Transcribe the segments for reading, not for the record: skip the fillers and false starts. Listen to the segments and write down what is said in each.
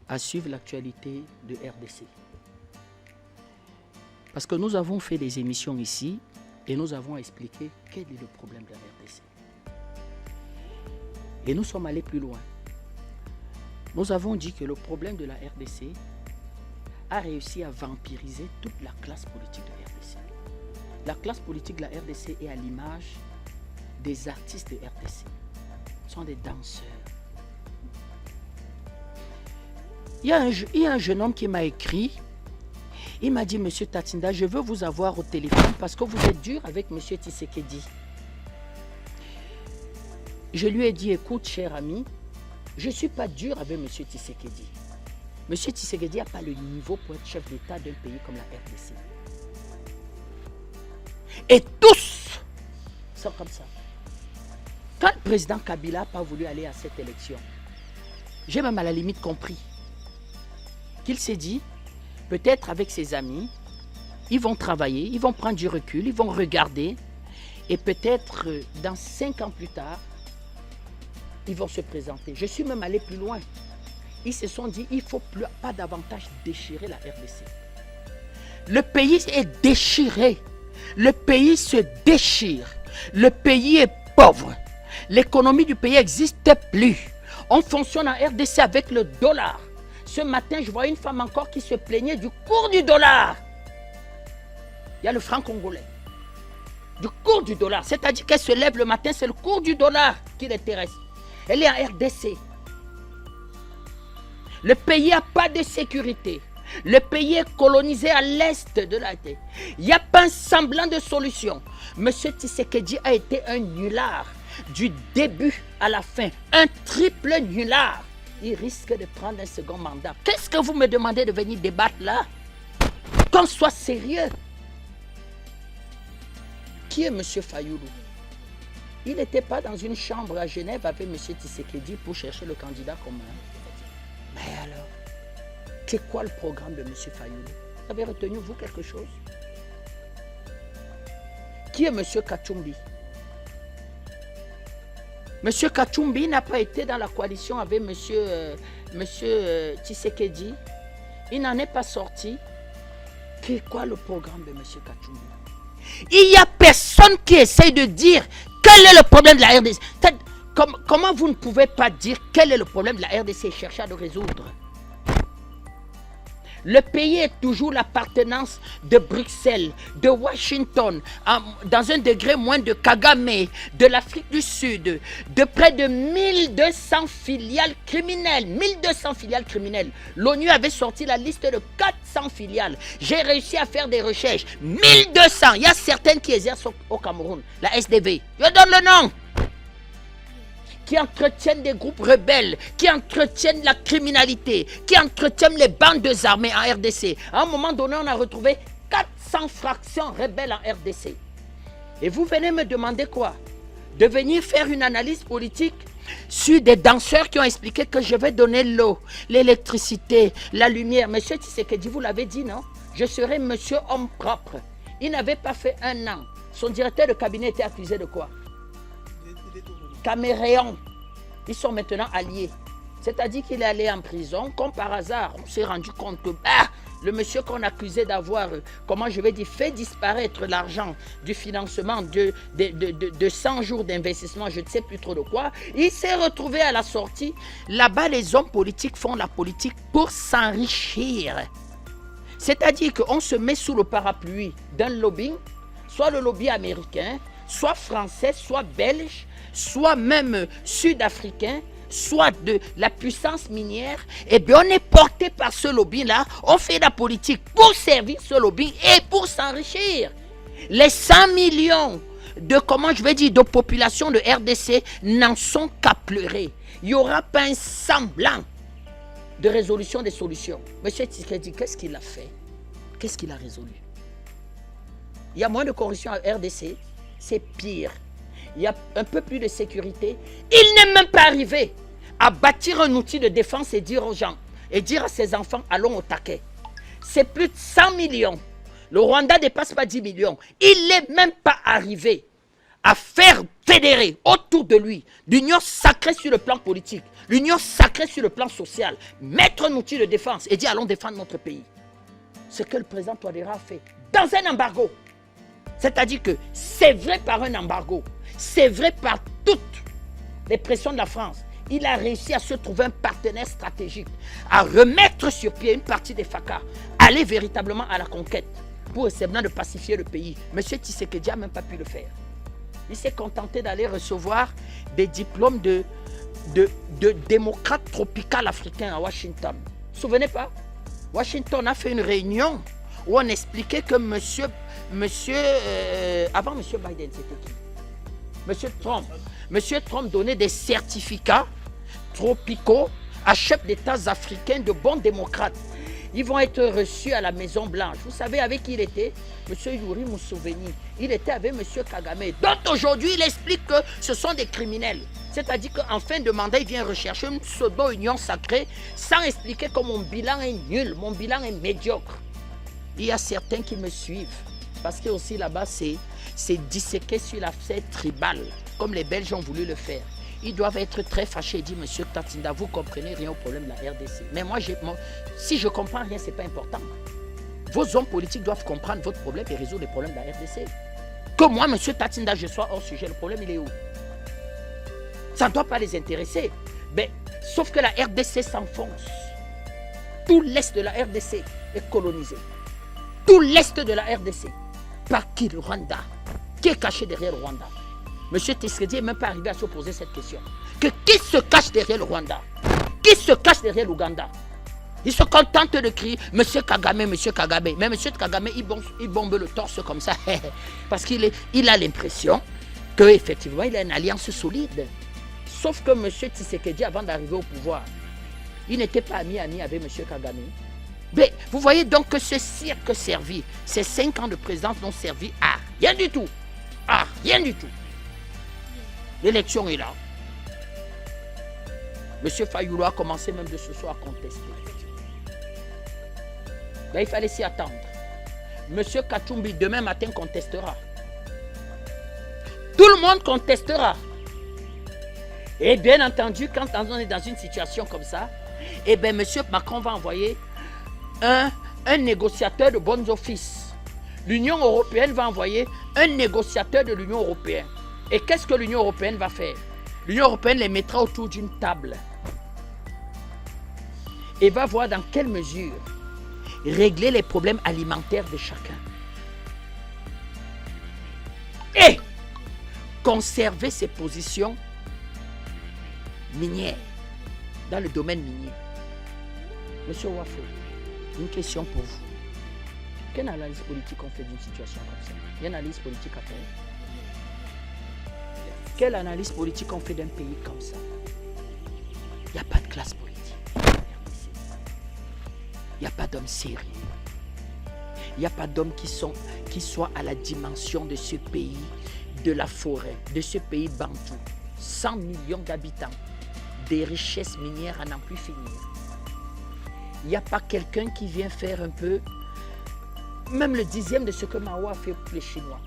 à suivre l'actualité de RDC. Parce que nous avons fait des émissions ici et nous avons expliqué quel est le problème de la RDC. Et nous sommes allés plus loin. Nous avons dit que le problème de la RDC a réussi à vampiriser toute la classe politique de la RDC. La classe politique de la RDC est à l'image des artistes de RDC. Ce sont des danseurs. Il y a un jeune homme qui m'a écrit. Il m'a dit, Monsieur Tatinda, je veux vous avoir au téléphone parce que vous êtes dur avec Monsieur Tshisekedi. Je lui ai dit, écoute, cher ami, je ne suis pas dur avec Monsieur Tshisekedi. Monsieur Tshisekedi n'a pas le niveau pour être chef d'État d'un pays comme la RDC. Et tous sont comme ça. Quand le président Kabila n'a pas voulu aller à cette élection, j'ai même à la limite compris qu'il s'est dit, peut-être avec ses amis, ils vont travailler, ils vont prendre du recul, ils vont regarder, et peut-être dans 5 ans plus tard, ils vont se présenter. Je suis même allé plus loin. Ils se sont dit, il ne faut pas davantage déchirer la RDC. Le pays est déchiré. Le pays se déchire. Le pays est pauvre. L'économie du pays n'existe plus. On fonctionne en RDC avec le dollar. Ce matin, je vois une femme encore qui se plaignait du cours du dollar. Il y a le franc congolais. Du cours du dollar. C'est-à-dire qu'elle se lève le matin, c'est le cours du dollar qui l'intéresse. Elle est en RDC. Le pays n'a pas de sécurité. Le pays est colonisé à l'est de la terre. Il n'y a pas un semblant de solution. Monsieur Tshisekedi a été un nulard du début à la fin. Un triple nulard. Il risque de prendre un second mandat. Qu'est-ce que vous me demandez de venir débattre là? Qu'on soit sérieux. Qui est Monsieur Fayoulou? Il n'était pas dans une chambre à Genève avec Monsieur Tshisekedi pour chercher le candidat commun. Mais alors, c'est quoi le programme de M. Fayoulou? Vous avez retenu, vous, quelque chose? Qui est M. Kachumbi? M. Kachumbi n'a pas été dans la coalition avec M. Tshisekedi. Il n'en est pas sorti. C'est quoi le programme de M. Kachumbi? Il n'y a personne qui essaye de dire quel est le problème de la RDC. Comment vous ne pouvez pas dire quel est le problème de la RDC et chercher à le résoudre? Le pays est toujours l'appartenance de Bruxelles, de Washington, dans un degré moins de Kagame, de l'Afrique du Sud, de près de 1200 filiales criminelles. 1200 filiales criminelles. L'ONU avait sorti la liste de 400 filiales. J'ai réussi à faire des recherches. 1200. Il y a certaines qui exercent au Cameroun. La SDV. Je donne le nom. Qui entretiennent des groupes rebelles, qui entretiennent la criminalité, qui entretiennent les bandes armées en RDC. À un moment donné, on a retrouvé 400 fractions rebelles en RDC. Et vous venez me demander quoi? De venir faire une analyse politique sur des danseurs qui ont expliqué que je vais donner l'eau, l'électricité, la lumière. Monsieur Tshisekedi, vous l'avez dit, non? Je serai monsieur homme propre. Il n'avait pas fait 1 an. Son directeur de cabinet était accusé de quoi? Caméréon. Ils sont maintenant alliés. C'est-à-dire qu'il est allé en prison, comme par hasard. On s'est rendu compte que le monsieur qu'on accusait d'avoir, comment je vais dire, fait disparaître l'argent du financement de 100 jours d'investissement, je ne sais plus trop de quoi, il s'est retrouvé à la sortie. Là-bas, les hommes politiques font la politique pour s'enrichir. C'est-à-dire qu'on se met sous le parapluie d'un lobbying, soit le lobby américain, soit français, soit belge, soit même sud-africain, soit de la puissance minière, et bien on est porté par ce lobby-là, on fait la politique pour servir ce lobby et pour s'enrichir. Les 100 millions de, comment je vais dire, de population de RDC n'en sont qu'à pleurer. Il n'y aura pas un semblant de résolution des solutions. Monsieur Tshisekedi, qu'est-ce qu'il a fait? Qu'est-ce qu'il a résolu? Il y a moins de corruption à RDC, c'est pire. Il y a un peu plus de sécurité. Il n'est même pas arrivé à bâtir un outil de défense et dire aux gens, et dire à ses enfants, allons au taquet. C'est plus de 100 millions. Le Rwanda ne dépasse pas 10 millions. Il n'est même pas arrivé à faire fédérée autour de lui, l'union sacrée sur le plan politique, l'union sacrée sur le plan social, mettre un outil de défense et dire allons défendre notre pays. Ce que le président Touadéra a fait dans un embargo. C'est-à-dire que c'est vrai par un embargo, c'est vrai par toutes les pressions de la France. Il a réussi à se trouver un partenaire stratégique, à remettre sur pied une partie des FACA, aller véritablement à la conquête pour essayer de pacifier le pays. M. Tshisekedi n'a même pas pu le faire. Il s'est contenté d'aller recevoir des diplômes de démocrate tropical africain à Washington. Vous ne vous souvenez pas? Washington a fait une réunion où on expliquait que avant M. Biden, c'était qui? M. Trump donnait des certificats tropicaux à chefs d'État africains de bons démocrates. Ils vont être reçus à la Maison Blanche. Vous savez avec qui il était? M. Yuri Museveni. Il était avec M. Kagame. Donc aujourd'hui, il explique que ce sont des criminels. C'est-à-dire qu'en fin de mandat, il vient rechercher une pseudo-union sacrée sans expliquer que mon bilan est nul, mon bilan est médiocre. Il y a certains qui me suivent. Parce que aussi là-bas, c'est disséqué sur la scène tribale, comme les Belges ont voulu le faire. Ils doivent être très fâchés et dire, monsieur Tatinda, vous ne comprenez rien au problème de la RDC. Mais moi, si je ne comprends rien, ce n'est pas important. Vos hommes politiques doivent comprendre votre problème et résoudre les problèmes de la RDC. Que moi, monsieur Tatinda, je sois hors sujet, le problème, il est où? Ça ne doit pas les intéresser. Mais, sauf que la RDC s'enfonce. Tout l'est de la RDC est colonisé. Tout l'est de la RDC. Par qui? Le Rwanda? Qui est caché derrière le Rwanda? Monsieur Tshisekedi n'est même pas arrivé à se poser cette question. Qui se cache derrière le Rwanda? Qui se cache derrière l'Ouganda? Il se contente de crier Monsieur Kagame, Monsieur Kagame. Mais Monsieur Kagame, il bombe le torse comme ça. Parce qu'il a l'impression qu'effectivement, il a une alliance solide. Sauf que Monsieur Tshisekedi, avant d'arriver au pouvoir, il n'était pas ami avec Monsieur Kagame. Mais vous voyez donc que ce cirque servi, ces 5 ans de présidence n'ont servi à rien du tout. À rien du tout. L'élection est là. Monsieur Fayulu a commencé même de ce soir à contester. Là, il fallait s'y attendre. Monsieur Kachumbi, demain matin, contestera. Tout le monde contestera. Et bien entendu, quand on est dans une situation comme ça, eh bien, monsieur Macron va envoyer un négociateur de bons offices. L'Union européenne va envoyer un négociateur de l'Union européenne. Et qu'est-ce que l'Union européenne va faire? L'Union européenne les mettra autour d'une table et va voir dans quelle mesure régler les problèmes alimentaires de chacun. Et conserver ses positions minières dans le domaine minier. Monsieur Wafo, une question pour vous. Quelle analyse politique on fait d'une situation comme ça? Il y a une analyse politique à faire. Quelle analyse politique on fait d'un pays comme ça? Il n'y a pas de classe politique. Il n'y a pas d'hommes sérieux. Il n'y a pas d'hommes qui soient à la dimension de ce pays, de la forêt, de ce pays bantou. 100 millions d'habitants, des richesses minières à n'en plus finir. Il n'y a pas quelqu'un qui vient faire un peu, même le 10e de ce que Mao a fait pour les Chinois.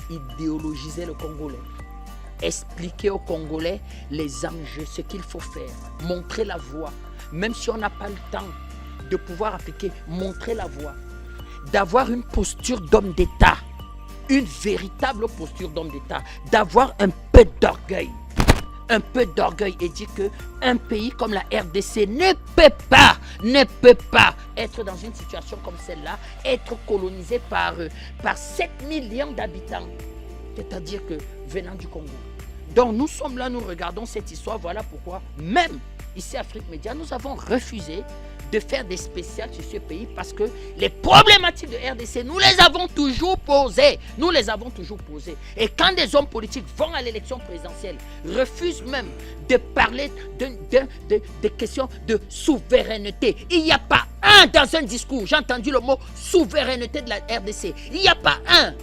Idéologiser le Congolais, expliquer aux Congolais les enjeux, ce qu'il faut faire, montrer la voie, même si on n'a pas le temps de pouvoir appliquer, montrer la voie, d'avoir une posture d'homme d'État, une véritable posture d'homme d'État, d'avoir un peu d'orgueil et dire qu'un pays comme la RDC ne peut pas être dans une situation comme celle-là, être colonisé par 7 millions d'habitants, c'est-à-dire que venant du Congo. Donc nous sommes là, nous regardons cette histoire, voilà pourquoi même ici Afrique Média, nous avons refusé de faire des spéciales sur ce pays parce que les problématiques de RDC, nous les avons toujours posées. Et quand des hommes politiques vont à l'élection présidentielle, refusent même de parler de questions de souveraineté. Il n'y a pas un dans un discours, j'ai entendu le mot souveraineté de la RDC. Il n'y a pas un.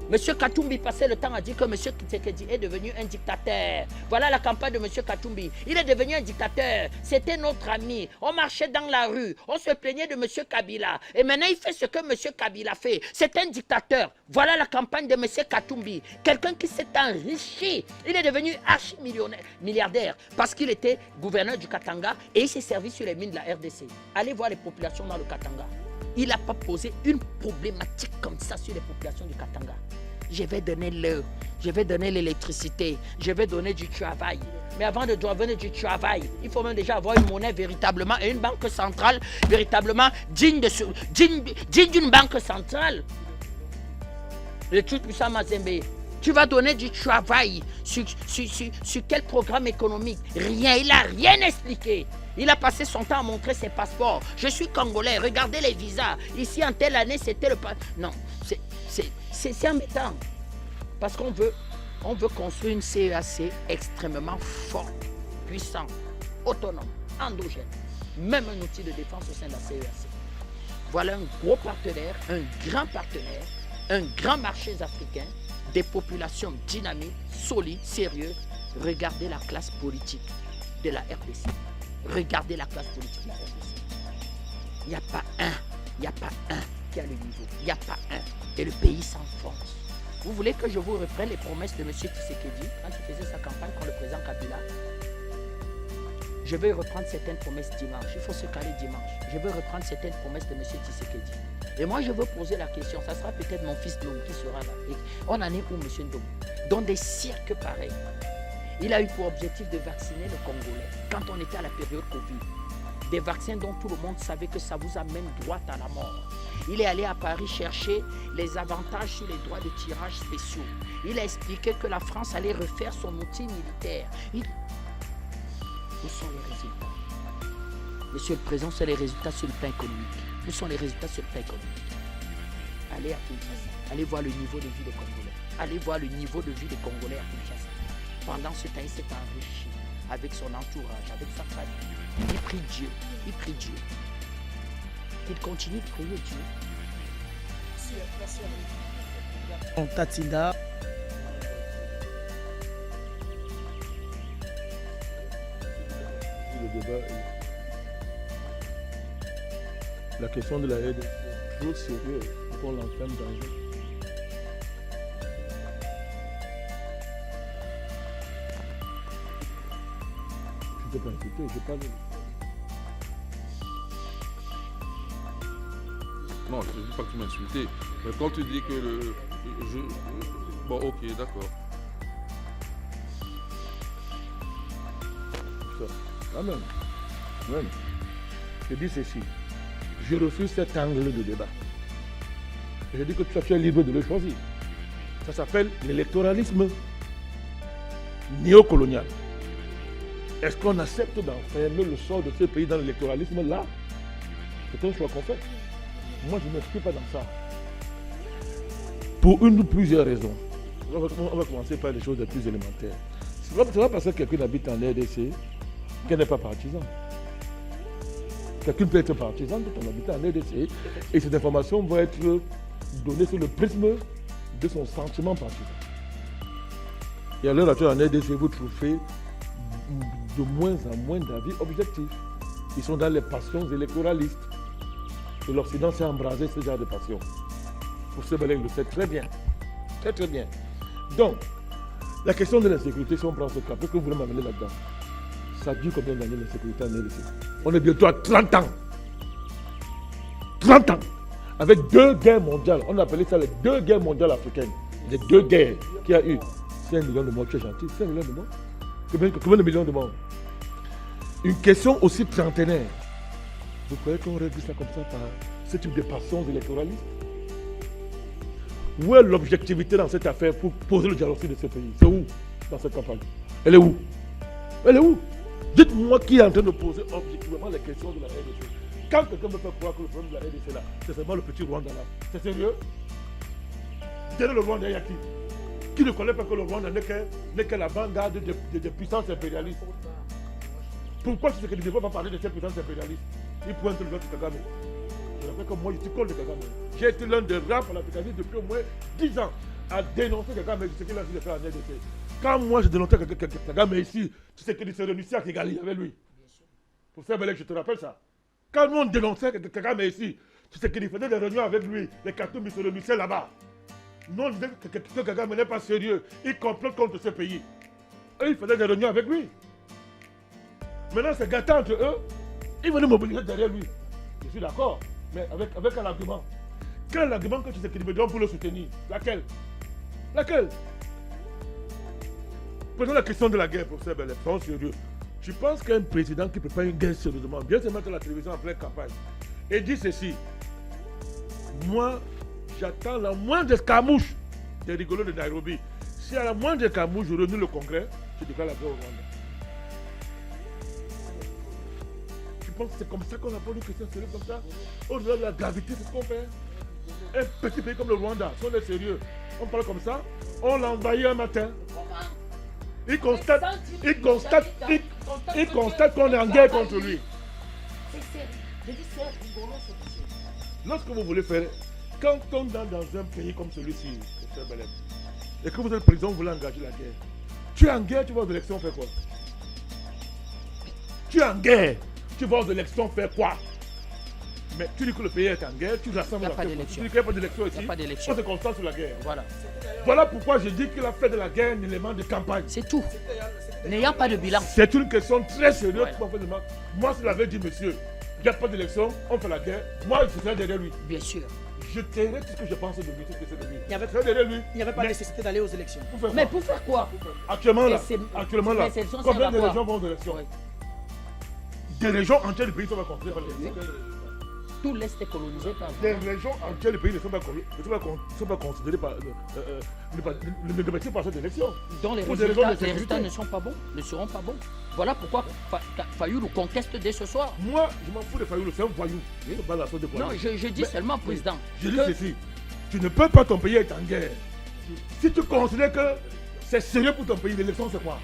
Monsieur Katumbi passait le temps à dire que Monsieur Tshisekedi est devenu un dictateur. Voilà la campagne de Monsieur Katumbi. Il est devenu un dictateur. C'était notre ami. On marchait dans la rue. On se plaignait de Monsieur Kabila. Et maintenant, il fait ce que Monsieur Kabila fait. C'est un dictateur. Voilà la campagne de Monsieur Katumbi. Quelqu'un qui s'est enrichi. Il est devenu milliardaire parce qu'il était gouverneur du Katanga et il s'est servi sur les mines de la RDC. Allez voir les populations dans le Katanga. Il n'a pas posé une problématique comme ça sur les populations du Katanga. Je vais donner l'eau, je vais donner l'électricité, je vais donner du travail. Mais avant de donner du travail, il faut même déjà avoir une monnaie véritablement et une banque centrale véritablement digne d'une banque centrale. Le tout puissant Mazembe, tu vas donner du travail sur quel programme économique? Rien, il n'a rien expliqué. Il a passé son temps à montrer ses passeports. Je suis congolais, regardez les visas. Ici, en telle année, c'était le... Non, c'est embêtant. Parce qu'on veut construire une CEAC extrêmement forte, puissante, autonome, endogène. Même un outil de défense au sein de la CEAC. Voilà un gros partenaire, un grand marché africain, des populations dynamiques, solides, sérieuses. Regardez la classe politique de la RDC. Regardez la classe politique de la RDC. Il n'y a pas un qui a le niveau. Il n'y a pas un. Et le pays s'enfonce. Vous voulez que je vous reprenne les promesses de M. Tshisekedi quand il faisait sa campagne contre le président Kabila? Je vais reprendre certaines promesses dimanche. Il faut se caler dimanche. Je vais reprendre certaines promesses de M. Tshisekedi. Et moi, je veux poser la question. Ça sera peut-être mon fils Dom qui sera là. Et on en est où, M. Dom? Dans des cirques pareils. Il a eu pour objectif de vacciner le Congolais quand on était à la période Covid. Des vaccins dont tout le monde savait que ça vous amène droit à la mort. Il est allé à Paris chercher les avantages sur les droits de tirage spéciaux. Il a expliqué que la France allait refaire son outil militaire. Où sont les résultats? Monsieur le Président, c'est les résultats sur le plan économique. Où sont les résultats sur le plan économique? Allez à Kinshasa. Allez voir le niveau de vie des Congolais. Allez voir le niveau de vie des Congolais à Kinshasa. Pendant ce temps, il s'est enrichi avec son entourage, avec sa famille. Il prie Dieu. Il prie Dieu. Il continue de prier Dieu. Tatinda. Le débat, la question de la aide est trop sérieuse pour l'enferme dans un. Je ne t'ai pas insulté, je parle. Non, je ne dis pas que tu m'as insulté. Mais quand tu dis que le... bon, ok, d'accord. Amen. Amen. Je dis ceci. Je refuse cet angle de débat. Je dis que tu es libre de le choisir. Ça s'appelle l'électoralisme néocolonial. Est-ce qu'on accepte d'enfermer le sort de ce pays dans l'électoralisme-là? C'est un choix qu'on fait. Moi, je ne m'inscris pas dans ça. Pour une ou plusieurs raisons. On va commencer par les choses les plus élémentaires. C'est pas parce que quelqu'un habite en RDC qu'elle n'est pas partisan. Quelqu'un peut être partisan tout en habitant en RDC et cette information va être donnée sur le prisme de son sentiment partisan. Et à l'heure actuelle en RDC, vous trouvez de moins en moins d'avis objectifs. Ils sont dans les passions électoralistes. Et l'Occident s'est embrasé ce genre de passion. Pour ce il le sait très bien. Très très bien. Donc, la question de l'insécurité, si on prend ce cas, qu'est-ce que vous voulez m'amener là-dedans? Ça dure combien d'années l'insécurité en RDC? On est bientôt à 30 ans. 30 ans. Avec 2 guerres mondiales. On appelait ça les 2 guerres mondiales africaines. Les 2 guerres qu'il y a eu. 5 millions de morts, tu es gentil. 5 millions de morts. Combien de millions de morts? Une question aussi trentenaire. Vous croyez qu'on règle ça comme ça par ce type de passions électoralistes? Où est l'objectivité dans cette affaire pour poser le dialogue de ce pays? C'est où dans cette campagne? Elle est où? Elle est où? Dites-moi qui est en train de poser objectivement les questions de la RDC. Quand quelqu'un me fait croire que le problème de la RDC là, c'est seulement le petit Rwanda là, c'est sérieux? Derrière le Rwanda, il y a qui? Qui ne connaît pas que le Rwanda n'est que l'avant-garde des puissances impérialistes? Pourquoi c'est que ne faut pas parler de ces puissances impérialistes? Il pointe le doigt de Kagame. Je rappelle que moi, je suis contre Kagame. J'ai été l'un des rares panafricanistes depuis au moins 10 ans. à dénoncer Kagame, ce qu'il a dit de faire en RDC. Quand moi je dénonçais Kagame ici, tu sais qu'il s'est réuni à Kigali avec lui. Pour ça, je te rappelle ça. Quand nous on dénonçait Kagame ici, tu sais qu'il faisait des réunions avec lui, les cartons se réunissaient là-bas. Nous on disait que Kagame n'est pas sérieux, il complote contre ce pays. Et il faisait des réunions avec lui. Maintenant c'est gâté entre eux, ils venaient mobiliser derrière lui. Je suis d'accord, mais avec un argument. Quel argument que tu sais qu'il me donne pour le soutenir? Laquelle? Prenons la question de la guerre, professeur Bellet, soyons sérieux. Tu penses qu'un président qui prépare une guerre sérieusement, bien se mettre à la télévision en pleine campagne, et dit ceci: moi, j'attends la moindre escarmouche des rigolos de Nairobi. Si à la moindre escarmouche, je renoue le Congrès, je déclare la guerre au Rwanda. Tu penses que c'est comme ça qu'on a pas une question sérieuse comme ça? Au-delà de la gravité, c'est ce qu'on fait. Un petit pays comme le Rwanda, si on est sérieux, on parle comme ça, on l'a envahi un matin. Il constate qu'on est en guerre contre lui. Lorsque vous voulez faire, quand on est dans un pays comme celui-ci, et que vous êtes président, vous voulez engager la guerre. Tu es en guerre, tu vas aux élections faire quoi? Tu es en guerre, tu vas aux élections faire quoi? Mais tu dis que le pays est en guerre, tu rassembles la guerre. Tu dis qu'il n'y a pas d'élection ici, on se concentre sur la guerre. Voilà pourquoi je dis qu'il a fait de la guerre un élément de campagne. C'est tout. N'ayant pas de bilan. C'est une question très sérieuse. Moi, je l'avais dit, monsieur, il n'y a pas d'élection, on fait la guerre. Moi, je serai derrière lui. Bien sûr. Je tairai tout ce que je pense de lui, tout ce que c'est de lui. Il n'y avait pas nécessité d'aller aux élections. Mais pour faire quoi? Actuellement là, combien de quoi? régions vont aux élections? Des régions entières du pays sont contrôlées par les élections. Tout l'Est est colonisé par... Des régions entières du pays ne sont pas considérées par cette élection. Dont les résultats ne sont pas bons, ne seront pas bons. Voilà pourquoi Fayoulou conteste dès ce soir. Moi, je m'en fous de Fayoulou, c'est un voyou. Non, je dis seulement, président. Je dis ceci, tu ne peux pas ton pays être en guerre. Si tu considères que c'est sérieux pour ton pays, l'élection c'est quoi?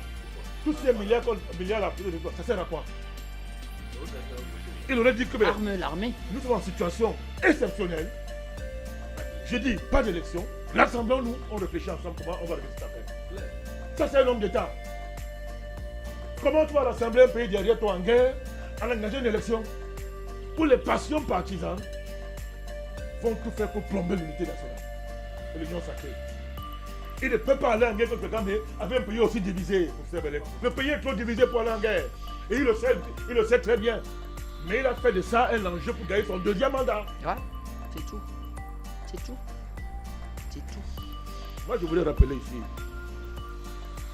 Tous ces milliards là, ça sert à quoi? Il aurait dit que l'armée. Nous sommes en situation exceptionnelle. Je dis pas d'élection. Rassemblons-nous, on réfléchit ensemble comment on va régler cette affaire. Ça c'est un homme d'État. Comment tu vas rassembler un pays derrière toi en guerre en engageant une élection où les passions partisanes vont tout faire pour plomber l'unité nationale et l'union sacrée? Il ne peut pas aller en guerre contre Kagame avec un pays aussi divisé. Le pays est trop divisé pour aller en guerre. Et il le sait très bien. Mais il a fait de ça un enjeu pour gagner son deuxième mandat. Ouais, c'est tout. C'est tout. C'est tout. Moi, je voulais rappeler ici,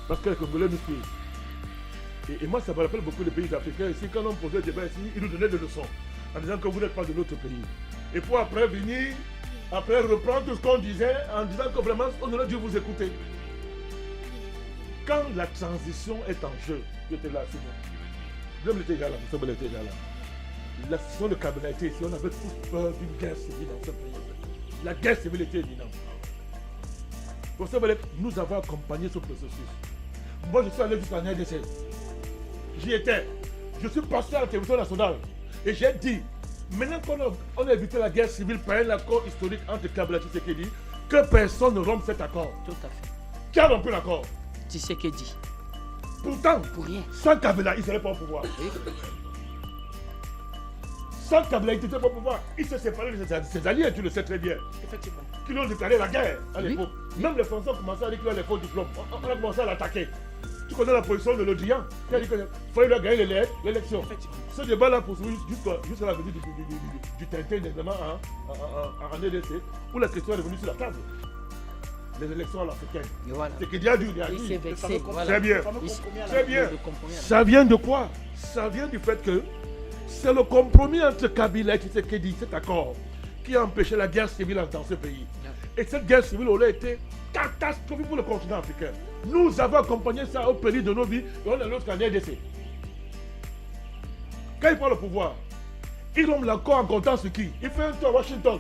parce que les Congolais nous suivent. Et moi, ça me rappelle beaucoup de pays africains ici. Quand on posait des débats ici, ils nous donnaient des leçons en disant que vous n'êtes pas de notre pays. Et pour après venir, après reprendre tout ce qu'on disait, en disant que vraiment, on aurait dû vous écouter. Quand la transition est en jeu, j'étais là, c'est bon. L'homme était déjà là, M. Bellet était déjà là. La situation de Kabila était ici, on avait tous peur d'une guerre civile dans ce pays. La guerre civile était imminente. Pour ça, nous avons accompagné ce processus. Moi, je suis allé jusqu'en RDC. J'y étais. Je suis passé à la télévision nationale. Et j'ai dit, maintenant qu'on a évité la guerre civile par un accord historique entre Kabila et Tshisekedi, que personne ne rompe cet accord. Tout à fait. Qui a rompu l'accord? Tshisekedi. Pourtant, pour rien. Sans Kabila, il ne serait pas au pouvoir. Sans Kabila, il n'était pas au pouvoir. Il s'est séparé de ses alliés, tu le sais très bien. Effectivement. Qui lui ont déclaré la guerre à l'époque. Même les Français ont commencé à dire qu'il a les faux diplômes. On a commencé à l'attaquer. Tu connais la position de l'Odrian qui a dit qu'il fallait gagner l'élection. Ce débat-là poursuit jusqu'à la visite du Tintin évidemment en RDC, où la question est revenue sur la table. Les élections à l'africaine. Voilà. C'est qu'il y a dû réagir. Il s'est vexé. Voilà. Très bien. Très bien. Ça vient de quoi? Ça vient du fait que c'est le compromis entre Kabila et Tshisekedi, cet accord, qui a empêché la guerre civile dans ce pays. Et cette guerre civile aurait été catastrophique pour le continent africain. Nous avons accompagné ça au péril de nos vies et on est l'autre en RDC. Quand il prend le pouvoir, il rompt l'accord en comptant sur qui? Il fait un tour à Washington.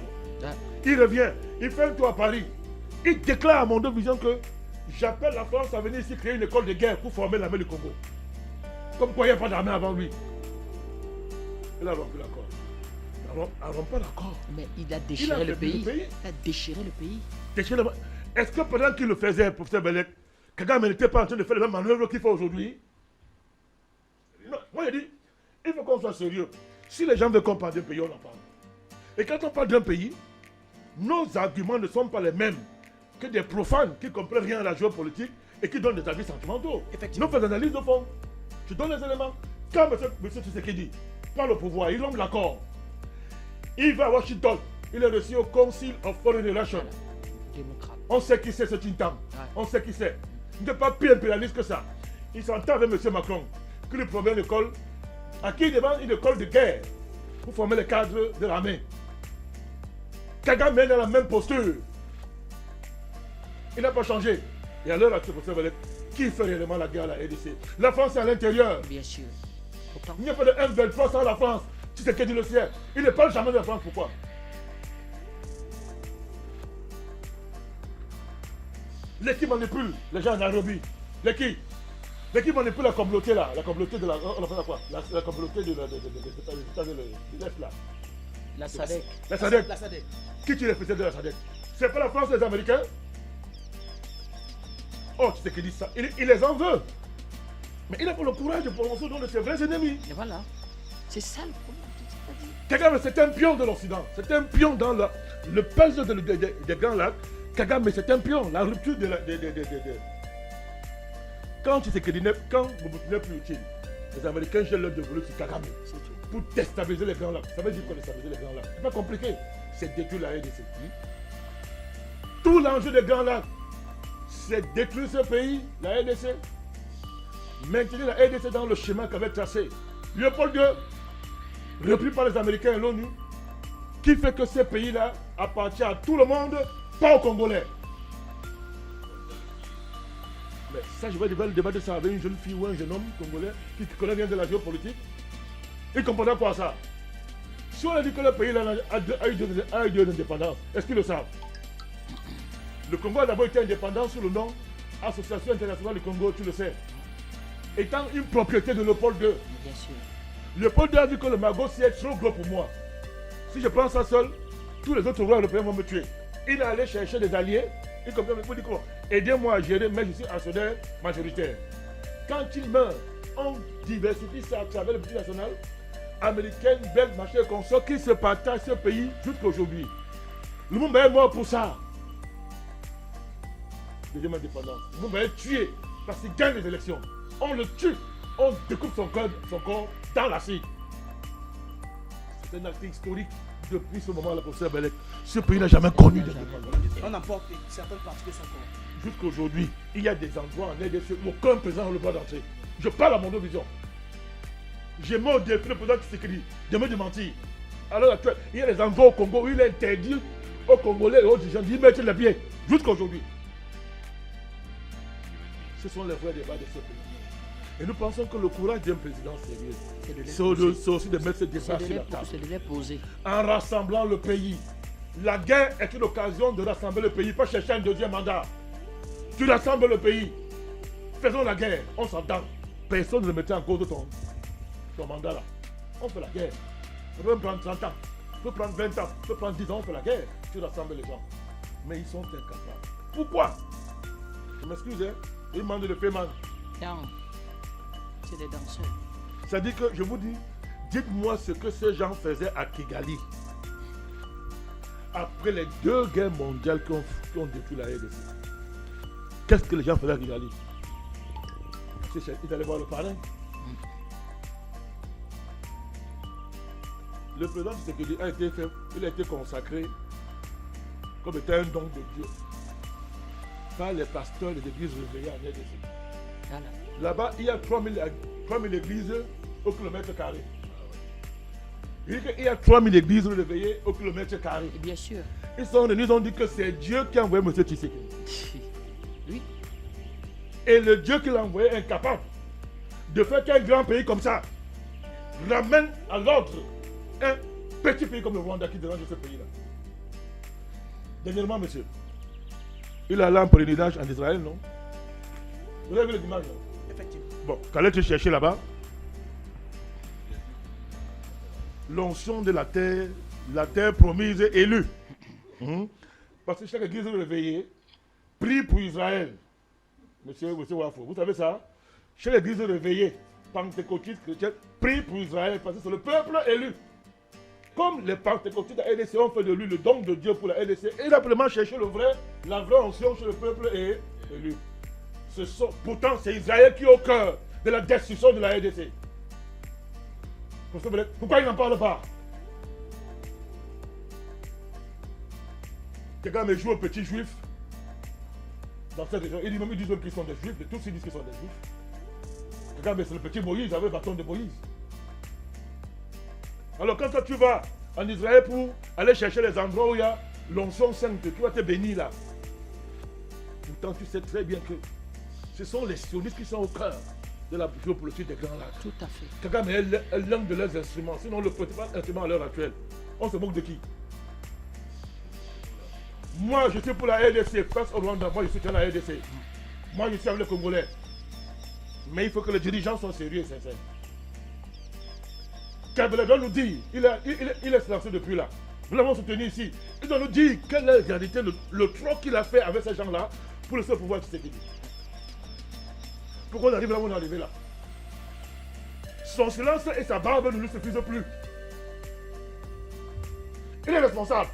Il revient. Il fait un tour à Paris. Il déclare à Mondo Vision que j'appelle la France à venir ici créer une école de guerre pour former l'armée du Congo. Comme quoi il n'y a pas d'armée avant lui. Il a rompu l'accord. Il n'a pas l'accord. Mais il a déchiré le pays. Il a déchiré le pays. Est-ce que pendant qu'il le faisait, professeur Belek, Kagame n'était pas en train de faire les mêmes manœuvres qu'il fait aujourd'hui? Non, moi je dis, il faut qu'on soit sérieux. Si les gens veulent qu'on parle d'un pays, on en parle. Et quand on parle d'un pays, nos arguments ne sont pas les mêmes que des profanes qui ne comprennent rien à la géopolitique et qui donnent des avis sentimentaux. Effectivement. Nous faisons des analyses de fond. Je donne les éléments. Quand M. Tshisekedi prend le pouvoir, il nomme l'accord. Il va à Washington. Il est reçu au Council of Foreign Relations. Démocrate. On sait qui c'est ce Tintam. Ouais. On sait qui c'est. Il n'est pas plus impérialiste que ça. Il s'entend avec M. Macron qui lui promet une école, à qui il demande une école de guerre pour former les cadres de l'armée. Kagame est dans la même posture. Il n'a pas changé. Et alors, qui fait réellement la guerre à la RDC? La France est à l'intérieur. Bien sûr. Pourtant, Il n'y a pas de M23 sans la France. Tu sais qu'il le sait. Il ne parle jamais de la France. Pourquoi? L'équipe manipule les gens en Nairobi. L'équipe manipule la communauté là. La communauté de la. On appelle ça quoi? La communauté de l'Est là. la SADC. La SADC. La SADC. Qui tire les ficelles de la SADC? C'est pas la France, les Américains? Oh, tu sais qui dit ça? Il les en veut. Mais il n'a pas le courage de prononcer le nom de ses vrais ennemis. Et voilà. C'est ça le problème. Kagame, c'est un pion de l'Occident. C'est un pion dans le puzzle des Grands Lacs. Kagame, c'est un pion. La rupture de Quand tu sais que quand Mobutu n'est plus utile, les Américains jettent leur dévolu sur Kagame. C'est tout. Pour déstabiliser les Grands Lacs. Ça veut dire quoi déstabiliser les Grands Lacs? C'est pas compliqué. C'est détruire la RDC. Tout l'enjeu des Grands Lacs, c'est détruire ce pays, la RDC. Maintenir la RDC dans le chemin qu'avait tracé Léopold II, repris par les Américains et l'ONU, qui fait que ce pays-là appartient à tout le monde, pas aux Congolais. Mais ça, je vais le débat de ça avec une jeune fille ou un jeune homme congolais qui connaît bien de la géopolitique. Il comprendra quoi ça? Si on a dit que le pays là a eu deux indépendances, est-ce qu'ils le savent? Le Congo a d'abord été indépendant sous le nom Association internationale du Congo, tu le sais. Étant une propriété de Léopold II. Bien sûr. Léopold II a dit que le magot c'est trop gros pour moi. Si je prends ça seul, tous les autres rois européens vont me tuer. Il est allé chercher des alliés. Il comprend, il faut dire quoi? Aidez-moi à gérer, mais je suis actionnaire majoritaire. Quand il meurt, on diversifie ça à travers le petit national, américaine, belge, machin, consort, qui se partagent ce pays jusqu'à aujourd'hui. Le monde est mort pour ça. Deuxième indépendance. Le monde est tué parce qu'il gagne les élections. On le tue, on découpe son corps dans l'acide. C'est un acte historique depuis ce moment-là, professeur Belek. Ce pays n'a jamais connu d'indépendance. On emporte certaines parties de son corps. Jusqu'à aujourd'hui, il y a des endroits en RDC où aucun président n'a le droit d'entrer. Je parle à mon vision. J'ai mort au défi le président Tshisekedi de me démentir. Alors actuelle, il y a des endroits au Congo où il est interdit aux Congolais et aux dirigeants d'y mettre les pieds. Jusqu'à aujourd'hui. Ce sont les vrais débats de ce pays. Et nous pensons que le courage d'un président sérieux, c'est aussi de mettre ce débat sur la table. C'est de les poser. En rassemblant le pays. La guerre est une occasion de rassembler le pays, pas chercher un deuxième mandat. Tu rassembles le pays. Faisons la guerre, on s'entend. Personne ne mettait en cause ton mandat là. On fait la guerre. Ça peut prendre 30 ans, ça peut prendre 20 ans, ça peut prendre 10 ans, on fait la guerre. Tu rassembles les gens. Mais ils sont incapables. Pourquoi? Je m'excuse, hein. Ils demandent le paiement. Non. C'est des danseurs. Ça dit que, je vous dis, dites-moi ce que ces gens faisaient à Kigali. Après les 2 guerres mondiales qui ont détruit la RDC. Qu'est-ce que les gens faisaient à Kigali? Ils allaient voir le parrain. Le président Tshisekedi a été consacré comme étant un don de Dieu par les pasteurs des églises réveillées en RDC. Voilà. Là-bas, il y a 3000 églises au kilomètre carré. Il y a 3000 églises réveillées au kilomètre carré. Et bien sûr. Ils sont venus, ils ont dit que c'est Dieu qui a envoyé M. Tshisekedi. Oui. Et le Dieu qui l'a envoyé est incapable de faire qu'un grand pays comme ça ramène à l'ordre un petit pays comme le Rwanda qui dérange ce pays-là. Dernièrement, monsieur, il est allé en pèlerinage en Israël, non? Vous avez vu les images, non? Effectivement. Bon, qu'allais-tu chercher là-bas? L'onction de la terre promise et élue. Parce que chaque église réveillée prie pour Israël. Monsieur Wafo, vous savez ça? Chez l'église réveillée, pentecôtistes chrétiens, prie pour Israël parce que c'est le peuple élu. Comme les pentecôtistes de la RDC ont fait de lui le don de Dieu pour la RDC, il a simplement cherché la vraie onction chez le peuple élu. Pourtant, c'est Israël qui est au cœur de la destruction de la RDC. Pourquoi il n'en parle pas? Quelqu'un me joue aux petits juifs dans cette région. Ils disent même qu'ils sont des juifs, tous ils disent qu'ils sont des juifs. Quelqu'un me c'est le petit Moïse avec le bâton de Moïse. Alors quand toi tu vas en Israël pour aller chercher les endroits où il y a l'onction sainte, tu vas te bénir là. Pourtant tu sais très bien que ce sont les sionistes qui sont au cœur de la géopolitique des grands lacs. Tout à fait. Quelqu'un met l'un de leurs instruments, sinon le principal instrument à l'heure actuelle. On se moque de qui? Moi je suis pour la RDC, face au Rwanda, moi je suis dans la RDC. Moi je suis avec les Congolais. Mais il faut que les dirigeants soient sérieux et sincères. Kabila doit nous dire, il est lancé depuis là. Nous l'avons soutenu ici. Il doit nous dire quelle est la réalité, le troc qu'il a fait avec ces gens-là pour le seul pouvoir de Tshisekedi. Pourquoi on arrive là où on est arrivé là? Son silence et sa barbe ne nous suffisent plus. Il est responsable.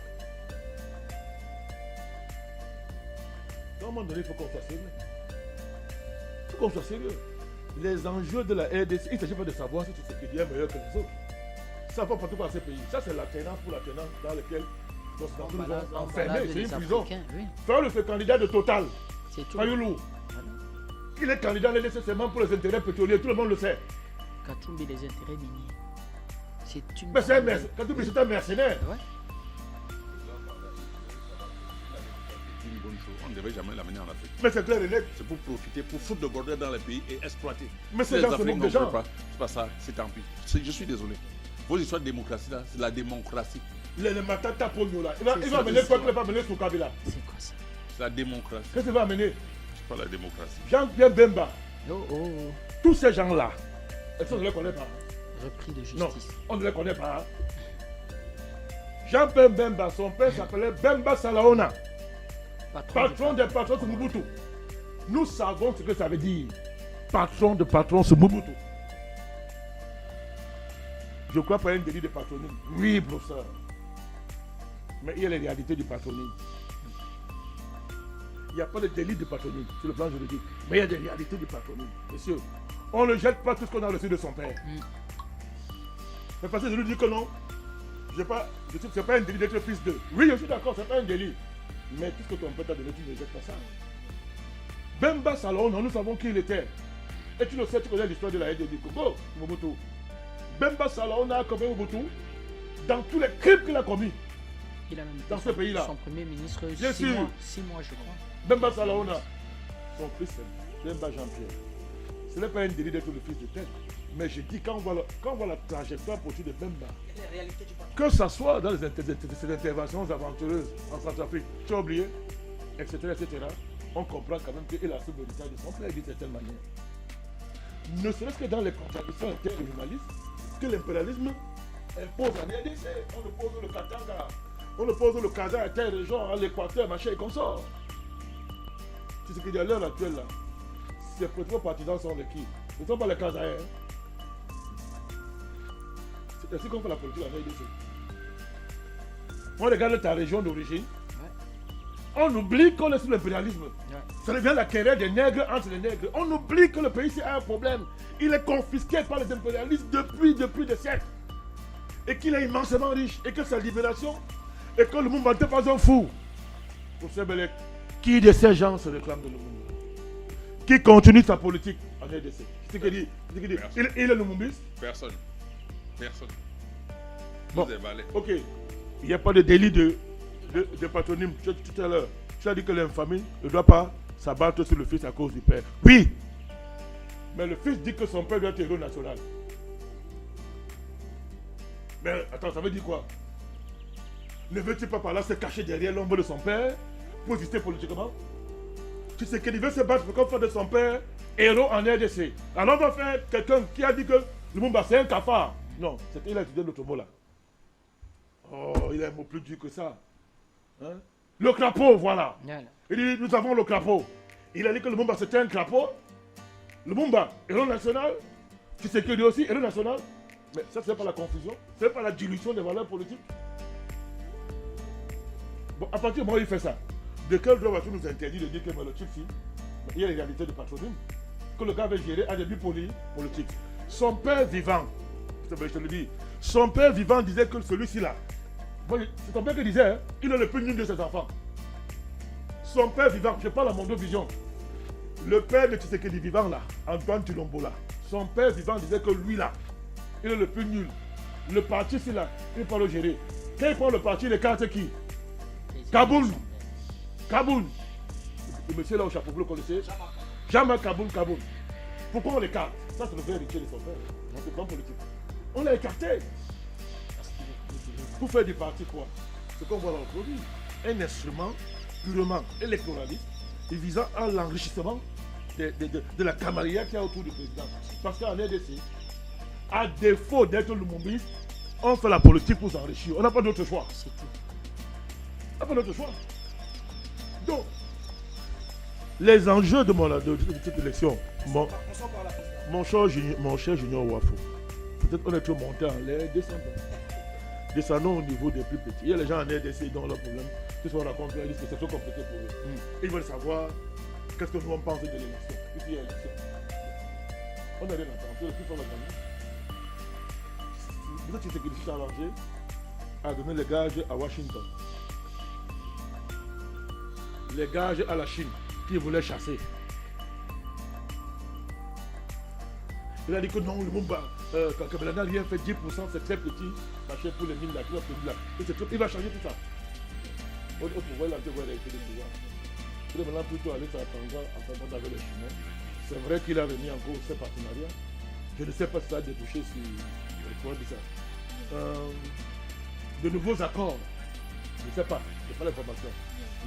À un moment donné, il faut qu'on soit sérieux. Il faut qu'on soit sérieux. Les enjeux de la RDC, il ne s'agit pas de savoir si Tshisekedi est meilleur que les autres. Ça va partout par ces pays. Ça, c'est la tenance pour la tenance dans laquelle nos Occidentaux nous ont enfermés. C'est une prison. Oui. Faire le candidat de Total. C'est tout. Mayulu. Il est candidat nécessairement pour les intérêts pétroliers. Tout le monde le sait. Katumbi, les intérêts miniers. C'est une. Mais c'est un mercenaire. Katumbi, c'est un mercenaire. Ouais. C'est une bonne chose. On ne devait jamais l'amener en Afrique. Mais c'est clair et net. C'est pour profiter, pour foutre le bordel dans les pays et exploiter. Mais ces Les gens se Africains moquent des n'en gens. veulent pas. C'est pas ça, c'est tant pis. Je suis désolé. Vos histoires de démocratie là, c'est la démocratie. Les matata pogno là. Il va C'est amener ça. quoi qu'il va amener sur Kabila? C'est quoi ça? C'est la démocratie. Qu'est-ce qu'il va amener? C'est pas la démocratie. Jean-Pierre Bemba. Oh, oh. Tous ces gens-là. Est-ce qu'on ne les connaît pas? Repris de justice. Non, on ne les connaît pas. Jean-Pierre Bemba, son père s'appelait Bemba Salaona. Patron des patrons sur Mobutu. Nous savons ce que ça veut dire. Patron de patrons sur Mobutu. Je crois pas un délit de patronyme. Oui, professeur. Mais il y a les réalités du patronyme. Il n'y a pas de délit de patronyme sur le plan juridique. Mais il y a des réalités du patronyme. Monsieur, on ne jette pas tout ce qu'on a reçu de son père. Mais parce que je lui dis que non, ce n'est pas un délit d'être fils d'eux. Oui, je suis d'accord, ce n'est pas un délit. Mais tout ce que ton père t'a donné, tu ne jettes pas ça. Bemba Salon, nous savons qui il était. Et tu le sais, tu connais l'histoire de la RDC du Congo, Mobutu. Bemba Salon a commis Mobutu dans tous les crimes qu'il a commis. Il a même Dans ce pays-là. Son premier ministre, Bien 6 sûr. mois. 6 mois, je crois. Bemba Salaona, son fils, Bemba Jean-Pierre. Ce n'est pas un délit d'être le fils de tête. Mais je dis, quand on voit la trajectoire politique de Bemba, que ce soit dans ces interventions aventureuses en Centrafrique, tu as oublié, etc., on comprend quand même qu'il a ce héritage de son père d'une certaine manière. Ne serait-ce que dans les contradictions interrégionalistes que l'impérialisme impose en RDC. On oppose le Katanga, on oppose le Kaza à telle région, à l'Équateur, machin et consort. C'est ce qu'il y a à l'heure actuelle là. Ces principaux partisans sont les qui? Ce ne sont pas les Kazaïens. C'est ainsi qu'on fait la politique en RDC. On regarde ta région d'origine. On oublie qu'on est sous l'impérialisme. Ça devient la querelle des nègres entre les nègres. On oublie que le pays a un problème. Il est confisqué par les impérialistes depuis des siècles. Et qu'il est immensément riche. Et que sa libération, et que le monde n'est pas un fou. Pour ce Belek, qui de ces gens se réclame de Lumumba? Qui continue sa politique en RDC? C'est ce qu'il dit. Il est Lumumbiste? Personne. Bon, Vous êtes valets. ok. Il n'y a pas de délit de patronyme. Tout à l'heure, tu as dit que l'infamie ne doit pas s'abattre sur le fils à cause du père. Oui. Mais le fils dit que son père doit être héros national. Mais attends, ça veut dire quoi? Ne veut-il pas par là se cacher derrière l'ombre de son père pour exister politiquement? Tu sais qu'il veut se battre pour faire de son père héros en RDC. Alors on va faire quelqu'un qui a dit que Lumumba c'est un cafard. Non, c'est qu'il a utilisé l'autre mot là. Oh, il a un mot plus dur que ça. Hein? Le crapaud, voilà. Voilà. Il dit, nous avons le crapaud. Il a dit que le Lumumba c'était un crapaud. Le Lumumba, héros national. Tu sais que lui aussi, héros national. Mais ça, c'est pas la confusion. C'est pas la dilution des valeurs politiques. Bon, à partir du moment où il fait ça, de quel droit vas-tu nous interdire de dire que le Tutsi, il y a les réalités de patronyme, que le gars avait géré à des buts politiques. Son père vivant, je te le dis, son père vivant disait que celui-ci là, c'est ton père qui disait, hein, il est le plus nul de ses enfants. Son père vivant, je parle à mon deux vision. Le père de Tshisekedi vivant là, Antoine Tshilombo là, son père vivant disait que lui là, il est le plus nul. Le parti ici là, il peut le gérer. Quand il prend le parti, il écarte qui? Kaboul. Kaboul. Le monsieur là au chapeau bleu, vous connaissez? Jamais Kaboul. Pourquoi on l'écarte? Ça c'est le vrai héritier de son père. Dans le plan politique. On l'a écarté. Pour faire du parti quoi? Ce qu'on voit dans le produit. Un instrument purement électoraliste et visant à l'enrichissement de la camarilla qu'il y a autour du président. Parce qu'en RDC, à défaut d'être le mombiste, on fait la politique pour s'enrichir. On n'a pas d'autre choix. C'est tout. On n'a pas d'autre choix. Donc, les enjeux de cette élection, mon cher Junior Wafo, peut-être on est trop monté en l'air, descendons au niveau des plus petits. Il y a les gens en RDC dont leur problème, qui sont rencontrés, ils disent que c'est trop compliqué pour eux. Ils veulent savoir qu'est-ce que nous on pense de l'élection. Ici, il y a l'élection. On n'a rien entendu, le plus fort va gagner. Vous êtes ce qui s'est arrangé à donner les gages à Washington. Les gages à la Chine qui voulaient chasser. Il a dit que non, le Mumba, quand Kabila n'a rien fait, 10%, c'est très petit, machin pour les mines là, il va changer tout ça. Au pouvoir, il a été réalité de pouvoir. Il est maintenant plutôt aller s'attendre avec les Chinois. C'est vrai qu'il a remis en cause ses partenariats. Je ne sais pas si ça a débouché sur le point de ça. De nouveaux accords, je ne sais pas, je n'ai pas l'information.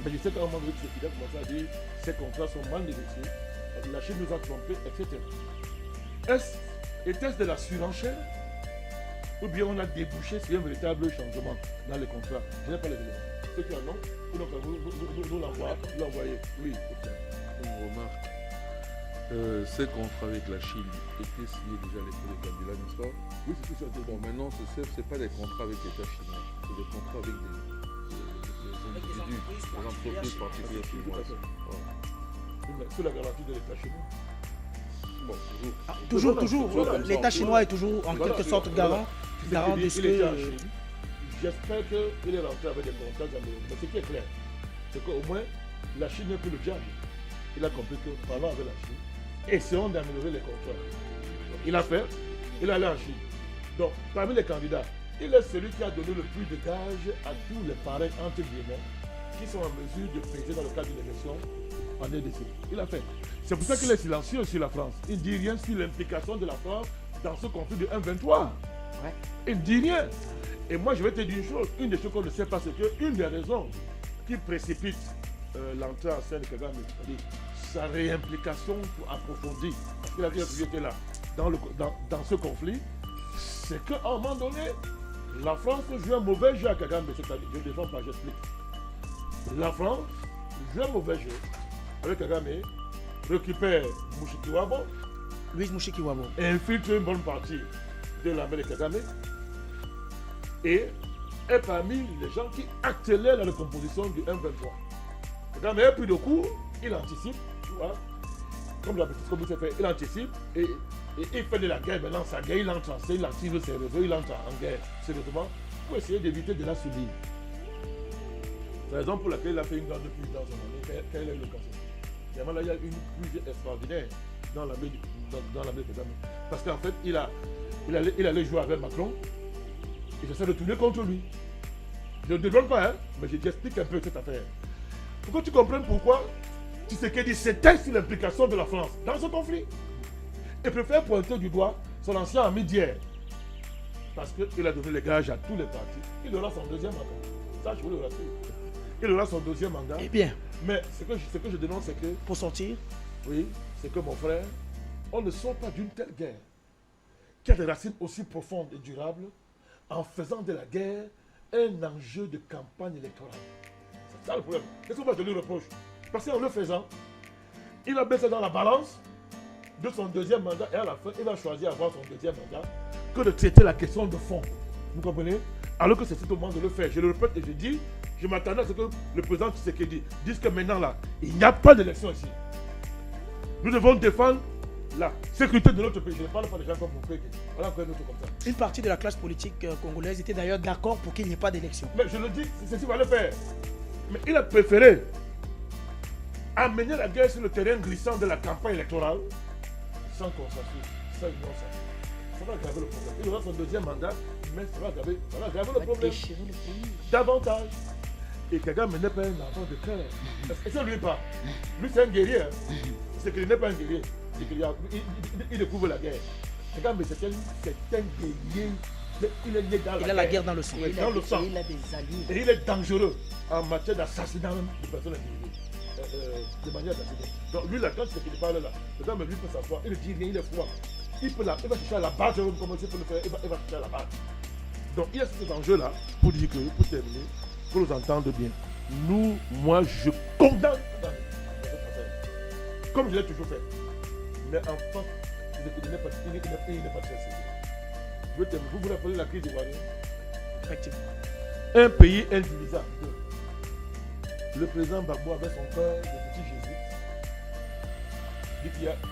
Mais je sais qu'à un moment donné, il a commencé à dire que ces contrats sont mal négociés, la Chine nous a trompés, etc. Était-ce de la surenchère ou bien on a débouché sur un véritable changement dans les contrats? Je n'ai pas les éléments. Ceux qui en ont, nous l'envoyer. Oui, Une remarque. Ces contrats avec la Chine étaient signés déjà à l'époque de Kabila, n'est-ce pas? oui, c'est tout ça. Bon, maintenant, ce n'est pas des contrats avec l'État chinois, c'est des contrats avec des individus, des entreprises particulières chinoises. Voilà. Sous la garantie de l'État chinois. Bon, Toujours. L'État chinois est toujours en quelque sorte garant de ce que... J'espère qu'il est rentré avec des contrats américains. Mais ce qui est clair, c'est qu'au moins, la Chine n'est plus le diable. Il a compris que, parlant avec la Chine, essayons d'améliorer les contrats. Il a fait, il est allé en Chine. Donc, parmi les candidats, il est celui qui a donné le plus de gages à tous les parrains, entre guillemets, qui sont en mesure de peser dans le cadre d'une élection en RDC. Il a fait. C'est pour ça qu'il est silencieux sur la France. Il ne dit rien sur l'implication de la France dans ce conflit de 1-23. Ouais. Il ne dit rien. Et moi, je vais te dire une chose. Une des choses qu'on ne sait pas, c'est qu'une des raisons qui précipite l'entrée en scène de Kagame, c'est-à-dire sa réimplication approfondie, parce qu'il a toujours été là dans ce conflit, c'est qu'à un moment donné, la France joue un mauvais jeu à Kagame, c'est-à-dire, je ne défends pas, j'explique. La France joue un mauvais jeu avec Kagame, récupère Mushikiwabo, Louise Mushikiwabo, infiltre une bonne partie de l'armée de Kagame et est parmi les gens qui accélèrent la recomposition du M23. Kagame a pris le coup, il anticipe, tu vois, comme il s'est fait, il anticipe et il fait de la guerre maintenant, sa guerre, il entre en scène, il active ses réseaux, il entre en guerre sérieusement pour essayer d'éviter de la subir. C'est la raison pour laquelle il a fait une grande pluie dans son année, quand il a eu le cancer. Vraiment là, il y a une pluie extraordinaire dans l'armée de Kagame. Parce qu'en fait, il allait jouer avec Macron et j'essaie de tourner contre lui. Je ne développe pas, hein, mais j'explique un peu cette affaire. Pour que tu comprennes pourquoi Tshisekedi s'éteint sur l'implication de la France dans ce conflit. Et préfère pointer du doigt son ancien ami d'hier. Parce qu'il a donné les gages à tous les partis. Il aura son deuxième mandat. Ça, je vous le rassure. Il aura son deuxième mandat. Eh bien, Mais ce que je dénonce, c'est que, pour sortir, oui, c'est que mon frère, on ne sort pas d'une telle guerre qui a des racines aussi profondes et durables en faisant de la guerre un enjeu de campagne électorale. C'est ça le problème. Qu'est-ce que moi je lui reproche? Parce qu'en le faisant, il a baissé dans la balance de son deuxième mandat et à la fin, il a choisi d'avoir son deuxième mandat que de traiter la question de fond. Vous comprenez? Alors que c'est tout au moment de le faire. Je le répète et je dis, je m'attendais à ce que le président Tshisekedi dise que maintenant là, il n'y a pas d'élection ici. Nous devons défendre la sécurité de notre pays. Je ne parle pas des gens comme vous. Voilà un autre comme ça. Une partie de la classe politique congolaise était d'ailleurs d'accord pour qu'il n'y ait pas d'élection. Mais je le dis, c'est ce qu'il va le faire. Mais il a préféré amener la guerre sur le terrain glissant de la campagne électorale sans consensus, sans union. Ça va aggraver le problème. Il aura son deuxième mandat, mais ça va aggraver le problème. Davantage. Et Kagame n'est pas un enfant de cœur. Et ça lui pas. Lui c'est un guerrier. C'est qu'il n'est pas un guerrier. C'est qu'il il découvre la guerre. Kagame c'est un guerrier. Il est né dans la guerre. Il a la guerre dans le sang. Il a des alliés. Et il est dangereux en matière d'assassinat de personnes individuelles. De manière d'assassinat. Donc lui là, quand c'est qu'il parle là, Kagame lui peut s'asseoir. Il ne dit rien, il est froid. Il va chercher à la base, comment il peut le faire, il va chercher à la base. Donc il y a cet enjeu-là, pour dire que, pour terminer, pour nous entendre bien, moi je condamne comme je l'ai toujours fait. Mais enfin, il n'est pas très sérieux. Je veux terminer, vous vous rappelez la crise ivoirienne? Effectivement. Un pays indivisable. Le président Gbagbo avait son cœur de petit Jésus.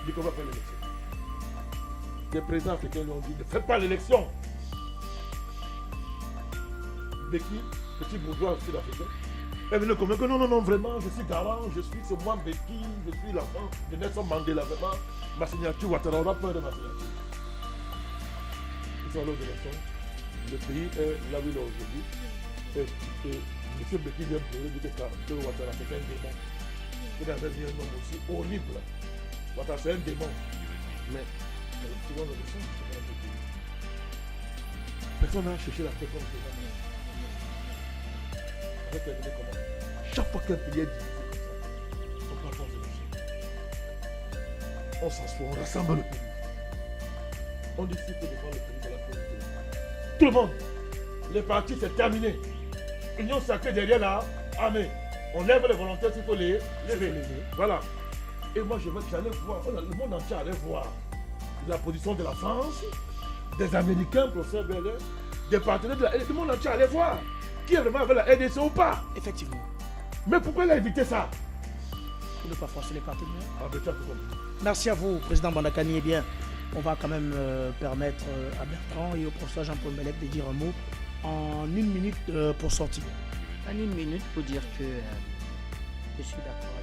Dit qu'on va faire l'élection. Les présidents africains lui ont dit ne faites pas l'élection. Beki, petit bourgeois sud-africain, est venu convaincre que non, vraiment, je suis garant, je suis ce moi Beki, je suis l'enfant de Nelson Mandela, vraiment, ma signature, Ouattara, on a peur de ma signature. Ils sont allés aux élections, le pays est là où il est aujourd'hui, et M. Beki vient pleurer, dit que Ouattara c'est un démon. Il avait dit un nom aussi horrible. Ouattara c'est un démon. Mais personne n'a cherché la paix comme ça. Chaque fois qu'un pays est divisé comme ça, on s'assoit, on rassemble le pays. On décide de défendre le pays de la paix. Tout le monde, les partis, c'est terminé. Union sacrée derrière la armée. On lève les volontaires s'il faut les lever. Voilà. Et moi, j'allais voir, le monde entier allait voir la position de la France, des Américains, professeur Bellet, des partenaires de la RDC. Tout le monde entier allait voir qui est vraiment avec la RDC ou pas. Effectivement. Mais pourquoi il a évité ça? Pour ne pas forcer les partenaires. Ah, mais tu as tout compris. Merci à vous, Président Bandakani. Eh bien, on va quand même permettre à Bertrand et au professeur Jean-Paul Mbelek de dire un mot en 1 minute pour sortir. En 1 minute pour dire que je suis d'accord